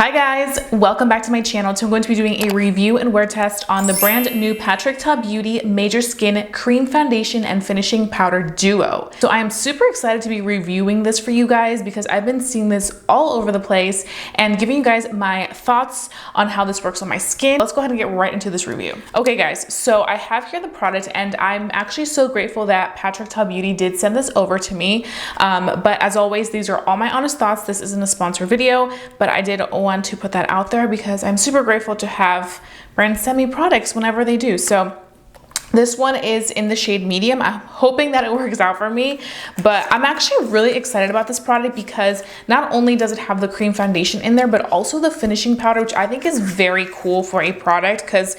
Hi guys, welcome back to my channel. So I'm going to be doing a review and wear test on the brand new Patrick Ta Beauty Major Skin Cream Foundation and Finishing Powder Duo. So I am super excited to be reviewing this for you guys because I've been seeing this all over the place and giving you guys my thoughts on how this works on my skin. Let's go ahead and get right into this review. Okay guys, so I have here the product and I'm actually so grateful that Patrick Ta Beauty did send this over to me. But as always, these are all my honest thoughts. This isn't a sponsored video, but I did want to put that out there because I'm super grateful to have brands send me products whenever they do. So this one is in the shade medium. I'm hoping that it works out for me, but I'm actually really excited about this product because not only does it have the cream foundation in there, but also the finishing powder, which I think is very cool for a product because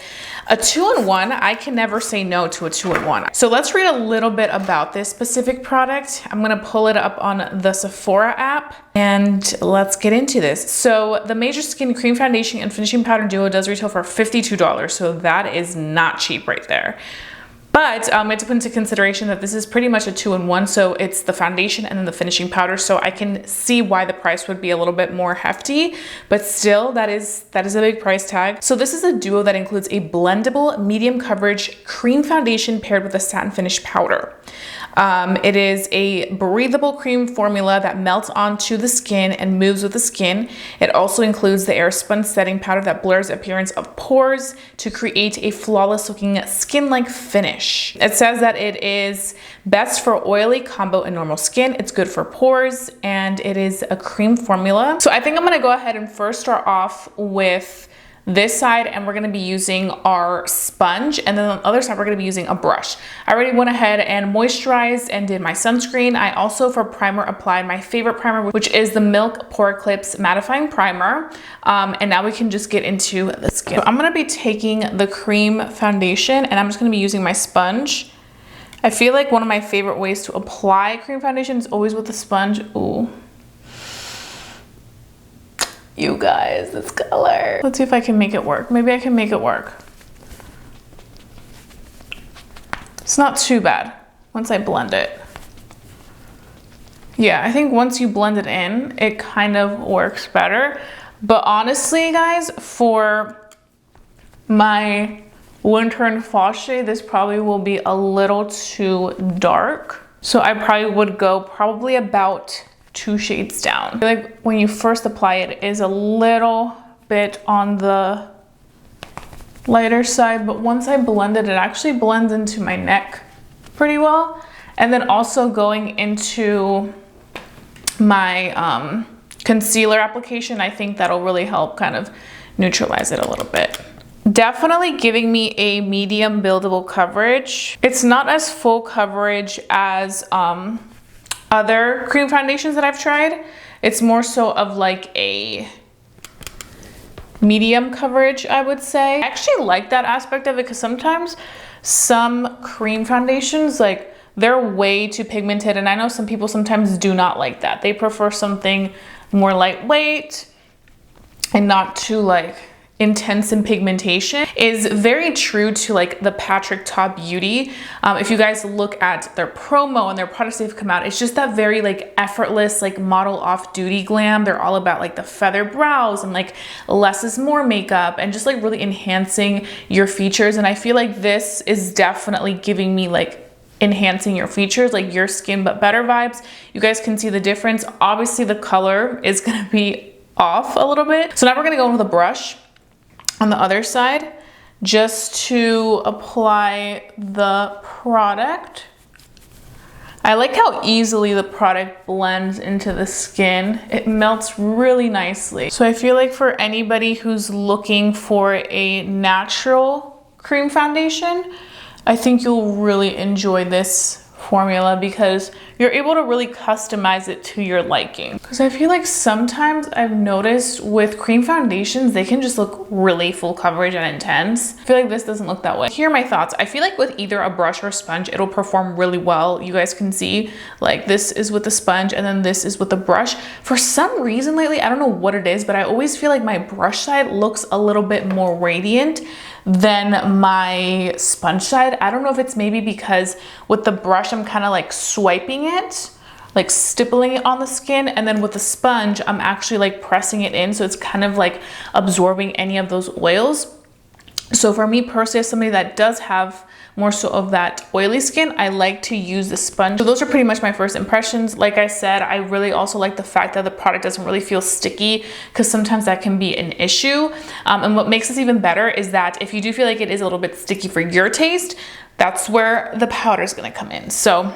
a 2-in-1, I can never say no to a 2-in-1. So let's read a little bit about this specific product. I'm gonna pull it up on the Sephora app and let's get into this. So the Major Skin Cream Foundation and Finishing Powder Duo does retail for $52. So that is not cheap right there. But we have to put into consideration that this is pretty much a 2-in-1, so it's the foundation and then the finishing powder, so I can see why the price would be a little bit more hefty, but still that is a big price tag. So this is a duo that includes a blendable medium coverage cream foundation paired with a satin finish powder. It is a breathable cream formula that melts onto the skin and moves with the skin. It also includes the Airspun setting powder that blurs the appearance of pores to create a flawless looking skin-like finish. It says that it is best for oily, combo, and normal skin. It's good for pores, and it is a cream formula. So I think I'm gonna go ahead and first start off with this side, and we're gonna be using our sponge, and then on the other side we're gonna be using a brush. I already went ahead and moisturized and did my sunscreen. I also, for primer, applied my favorite primer, which is the Milk Pore Eclipse Mattifying Primer. And now we can just get into the skin. So I'm gonna be taking the cream foundation, and I'm just gonna be using my sponge. I feel like one of my favorite ways to apply cream foundation is always with a sponge. Ooh. You guys, this color. Let's see if I can make it work. Maybe I can make it work. It's not too bad once I blend it. Yeah, I think once you blend it in, it kind of works better. But honestly, guys, for my winter and fall shade, this probably will be a little too dark. So I probably would go probably about 2 shades down. I feel like when you first apply it, it is a little bit on the lighter side, but once I blend it, it actually blends into my neck pretty well. And then also going into my concealer application, I think that'll really help kind of neutralize it a little bit. Definitely giving me a medium buildable coverage. It's not as full coverage as other cream foundations that I've tried. It's more so of like a medium coverage, I would say. I actually like that aspect of it because sometimes some cream foundations, like, they're way too pigmented, and I know some people sometimes do not like that. They prefer something more lightweight and not too like intense in pigmentation. Is very true to like the Patrick Ta Beauty. If you guys look at their promo and their products they've come out, it's just that very like effortless, like model off duty glam. They're all about like the feather brows and like less is more makeup and just like really enhancing your features. And I feel like this is definitely giving me like enhancing your features, like your skin but better vibes. You guys can see the difference. Obviously the color is gonna be off a little bit. So now we're gonna go into the brush on the other side just to apply the product. I like how easily the product blends into the skin. It melts really nicely. So I feel like for anybody who's looking for a natural cream foundation, I think you'll really enjoy this formula because you're able to really customize it to your liking. Because I feel like sometimes I've noticed with cream foundations, they can just look really full coverage and intense. I feel like this doesn't look that way. Here are my thoughts. I feel like with either a brush or a sponge, it'll perform really well. You guys can see like this is with the sponge and then this is with the brush. For some reason lately, I don't know what it is, but I always feel like my brush side looks a little bit more radiant than my sponge side. I don't know if it's maybe because with the brush I'm kind of like swiping it like stippling it on the skin, and then with the sponge, I'm actually like pressing it in, so it's kind of like absorbing any of those oils. So for me personally, as somebody that does have more so of that oily skin, I like to use the sponge. So those are pretty much my first impressions. Like I said, I really also like the fact that the product doesn't really feel sticky, because sometimes that can be an issue. And what makes this even better is that if you do feel like it is a little bit sticky for your taste, that's where the powder is gonna come in. So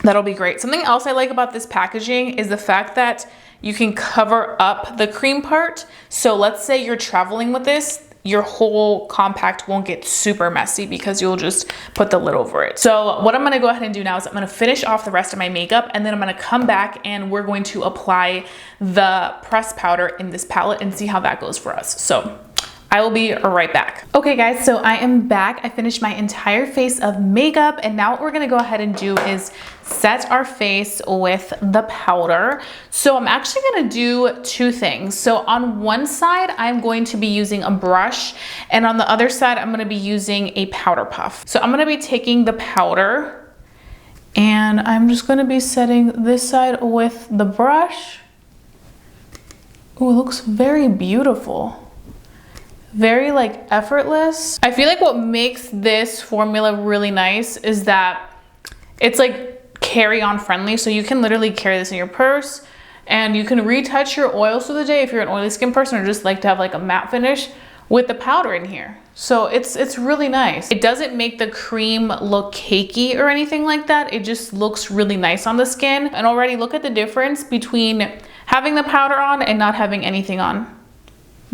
that'll be great. Something else I like about this packaging is the fact that you can cover up the cream part. So let's say you're traveling with this, your whole compact won't get super messy because you'll just put the lid over it. So what I'm gonna go ahead and do now is I'm gonna finish off the rest of my makeup, and then I'm gonna come back and we're going to apply the pressed powder in this palette and see how that goes for us. So I will be right back. Okay guys, so I am back. I finished my entire face of makeup, and now what we're gonna go ahead and do is set our face with the powder. So I'm actually gonna do two things. So on one side, I'm going to be using a brush, and on the other side, I'm gonna be using a powder puff. So I'm gonna be taking the powder, and I'm just gonna be setting this side with the brush. Oh, it looks very beautiful. Very like effortless. I feel like what makes this formula really nice is that it's like carry-on friendly. So you can literally carry this in your purse, and you can retouch your oils through the day if you're an oily skin person or just like to have like a matte finish with the powder in here. So it's really nice. It doesn't make the cream look cakey or anything like that. It just looks really nice on the skin. And already look at the difference between having the powder on and not having anything on.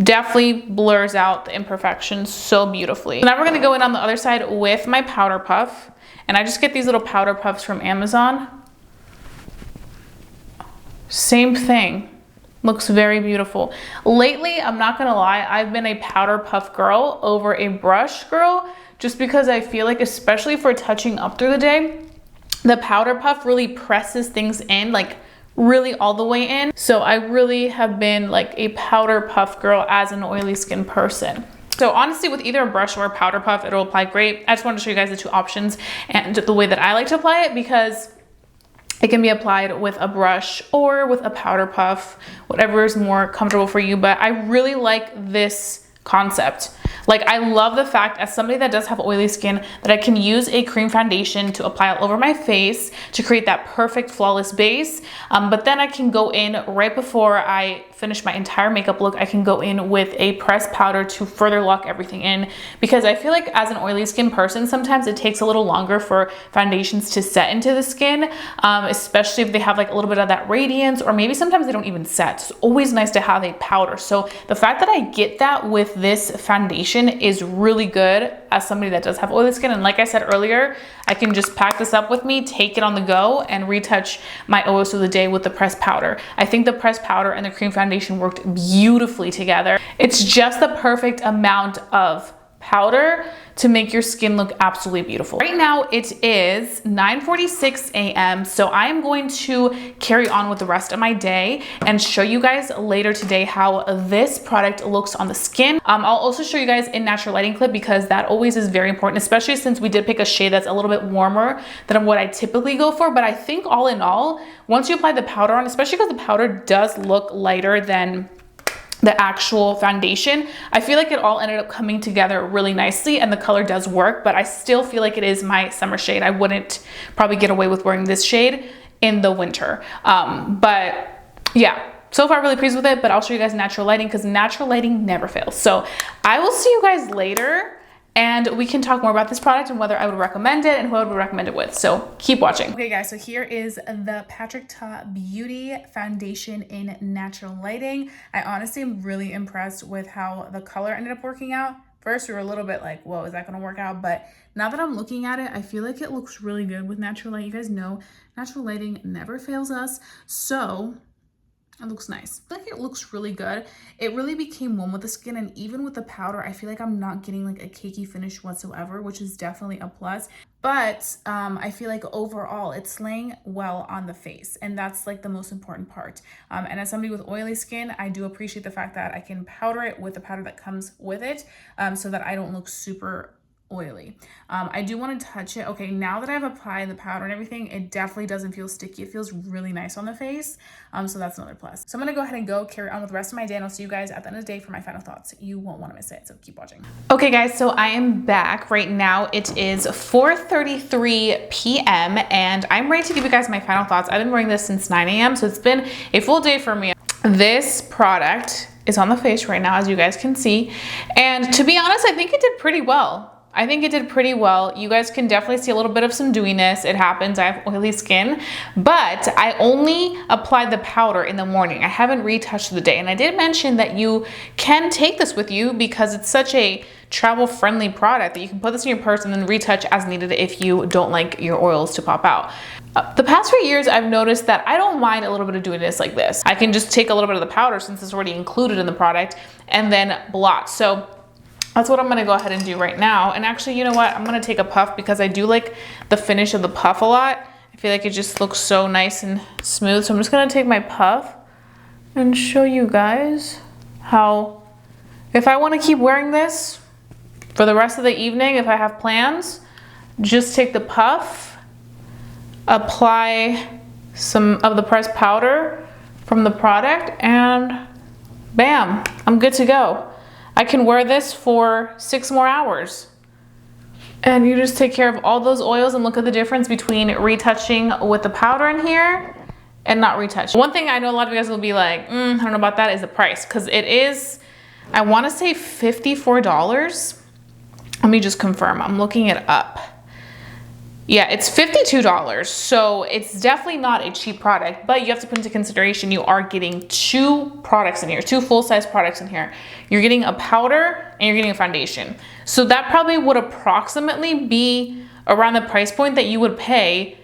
Definitely blurs out the imperfections so beautifully. So now we're gonna go in on the other side with my powder puff, and I just get these little powder puffs from Amazon. Same thing, looks very beautiful. Lately, I'm not gonna lie, I've been a powder puff girl over a brush girl, just because I feel like, especially for touching up through the day, the powder puff really presses things in, like really all the way in. So I really have been like a powder puff girl as an oily skin person. So honestly, with either a brush or a powder puff, it'll apply great. I just wanted to show you guys the two options and the way that I like to apply it, because it can be applied with a brush or with a powder puff, whatever is more comfortable for you. But I really like this concept. Like, I love the fact, as somebody that does have oily skin, that I can use a cream foundation to apply all over my face to create that perfect flawless base. But then I can go in right before I finish my entire makeup look, I can go in with a pressed powder to further lock everything in, because I feel like as an oily skin person, sometimes it takes a little longer for foundations to set into the skin, especially if they have like a little bit of that radiance, or maybe sometimes they don't even set. So it's always nice to have a powder. So the fact that I get that with this foundation is really good as somebody that does have oily skin. And like I said earlier, I can just pack this up with me, take it on the go, and retouch my oils of the day with the pressed powder. I think the pressed powder and the cream foundation worked beautifully together. It's just the perfect amount of powder to make your skin look absolutely beautiful. Right now it is 9:46 a.m. So I am going to carry on with the rest of my day and show you guys later today how this product looks on the skin. I'll also show you guys in natural lighting clip, because that always is very important, especially since we did pick a shade that's a little bit warmer than what I typically go for. But I think all in all, once you apply the powder on, especially because the powder does look lighter than the actual foundation, I feel like it all ended up coming together really nicely, and the color does work, but I still feel like it is my summer shade. I wouldn't probably get away with wearing this shade in the winter. But yeah, so far really pleased with it, but I'll show you guys natural lighting, because natural lighting never fails. So I will see you guys later, and we can talk more about this product and whether I would recommend it and who I would recommend it with. So keep watching. Okay guys, so here is the Patrick Ta Beauty foundation in natural lighting. I honestly am really impressed with how the color ended up working out. First, we were a little bit like, whoa, is that gonna work out? But now that I'm looking at it, I feel like it looks really good with natural light. You guys know natural lighting never fails us. So it looks nice. I feel like it looks really good. It really became one with the skin, and even with the powder, I feel like I'm not getting like a cakey finish whatsoever, which is definitely a plus. But I feel like overall it's laying well on the face, and that's like the most important part. And as somebody with oily skin, I do appreciate the fact that I can powder it with the powder that comes with it, so that I don't look super oily. I do want to touch it. Okay, now that I've applied the powder and everything, it definitely doesn't feel sticky. It feels really nice on the face. So that's another plus. So I'm gonna go ahead and carry on with the rest of my day, and I'll see you guys at the end of the day for my final thoughts. You won't want to miss it, so keep watching. Okay guys, so I am back. Right now it is 4:33 p.m. and I'm ready to give you guys my final thoughts. I've been wearing this since 9 a.m. so it's been a full day for me. This product is on the face right now, as you guys can see, and to be honest, I think it did pretty well. I think it did pretty well. You guys can definitely see a little bit of some dewiness. It happens. I have oily skin, but I only applied the powder in the morning. I haven't retouched the day, and I did mention that you can take this with you because it's such a travel-friendly product that you can put this in your purse and then retouch as needed if you don't like your oils to pop out. The past few years, I've noticed that I don't mind a little bit of dewiness like this. I can just take a little bit of the powder since it's already included in the product and then blot. So that's what I'm gonna go ahead and do right now. And actually, you know what? I'm gonna take a puff because I do like the finish of the puff a lot. I feel like it just looks so nice and smooth. So I'm just gonna take my puff and show you guys how, if I wanna keep wearing this for the rest of the evening, if I have plans, just take the puff, apply some of the pressed powder from the product, and bam, I'm good to go. I can wear this for 6 more hours. And you just take care of all those oils and look at the difference between retouching with the powder in here and not retouching. One thing I know a lot of you guys will be like, I don't know about that, is the price. Because it is, I want to say $54. Let me just confirm. I'm looking it up. Yeah, it's $52. So it's definitely not a cheap product, but you have to put into consideration you are getting 2 products in here, 2 full-size products in here. You're getting a powder and you're getting a foundation. So that probably would approximately be around the price point that you would pay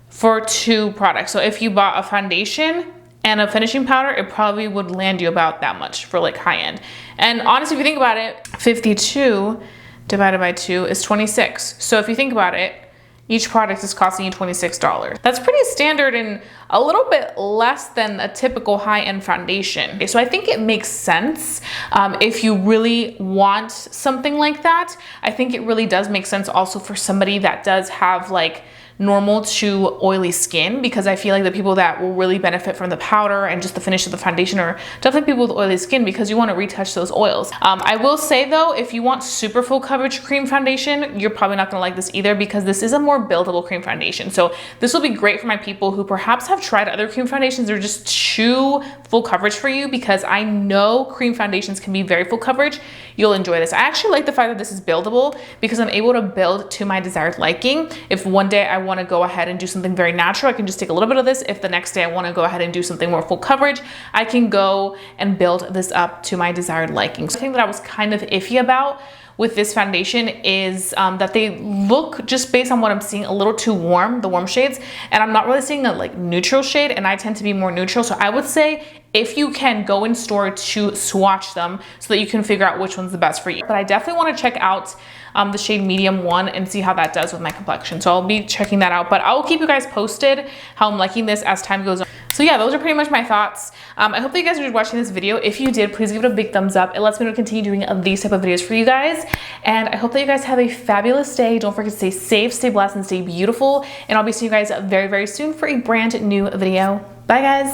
for 2 products. So if you bought a foundation and a finishing powder, it probably would land you about that much for like high end. And honestly, if you think about it, 52 divided by 2 is 26. So if you think about it, each product is costing you $26. That's pretty standard and a little bit less than a typical high-end foundation. So I think it makes sense if you really want something like that. I think it really does make sense also for somebody that does have like normal to oily skin, because I feel like the people that will really benefit from the powder and just the finish of the foundation are definitely people with oily skin, because you want to retouch those oils. I will say though, if you want super full coverage cream foundation, you're probably not gonna like this either, because this is a more buildable cream foundation. So this will be great for my people who perhaps have tried other cream foundations that are just too full coverage for you, because I know cream foundations can be very full coverage. You'll enjoy this. I actually like the fact that this is buildable, because I'm able to build to my desired liking. If one day I want to go ahead and do something very natural, I can just take a little bit of this. If the next day I want to go ahead and do something more full coverage, I can go and build this up to my desired liking. So the thing that I was kind of iffy about with this foundation is that they look, just based on what I'm seeing, a little too warm, the warm shades, and I'm not really seeing a like neutral shade, and I tend to be more neutral. So I would say if you can, go in store to swatch them so that you can figure out which one's the best for you. But I definitely want to check out the shade medium 1 and see how that does with my complexion. So I'll be checking that out, but I'll keep you guys posted how I'm liking this as time goes on. So yeah, those are pretty much my thoughts. I hope that you guys enjoyed watching this video. If you did, please give it a big thumbs up. It lets me know to continue doing these type of videos for you guys. And I hope that you guys have a fabulous day. Don't forget to stay safe, stay blessed, and stay beautiful. And I'll be seeing you guys very, very soon for a brand new video. Bye guys.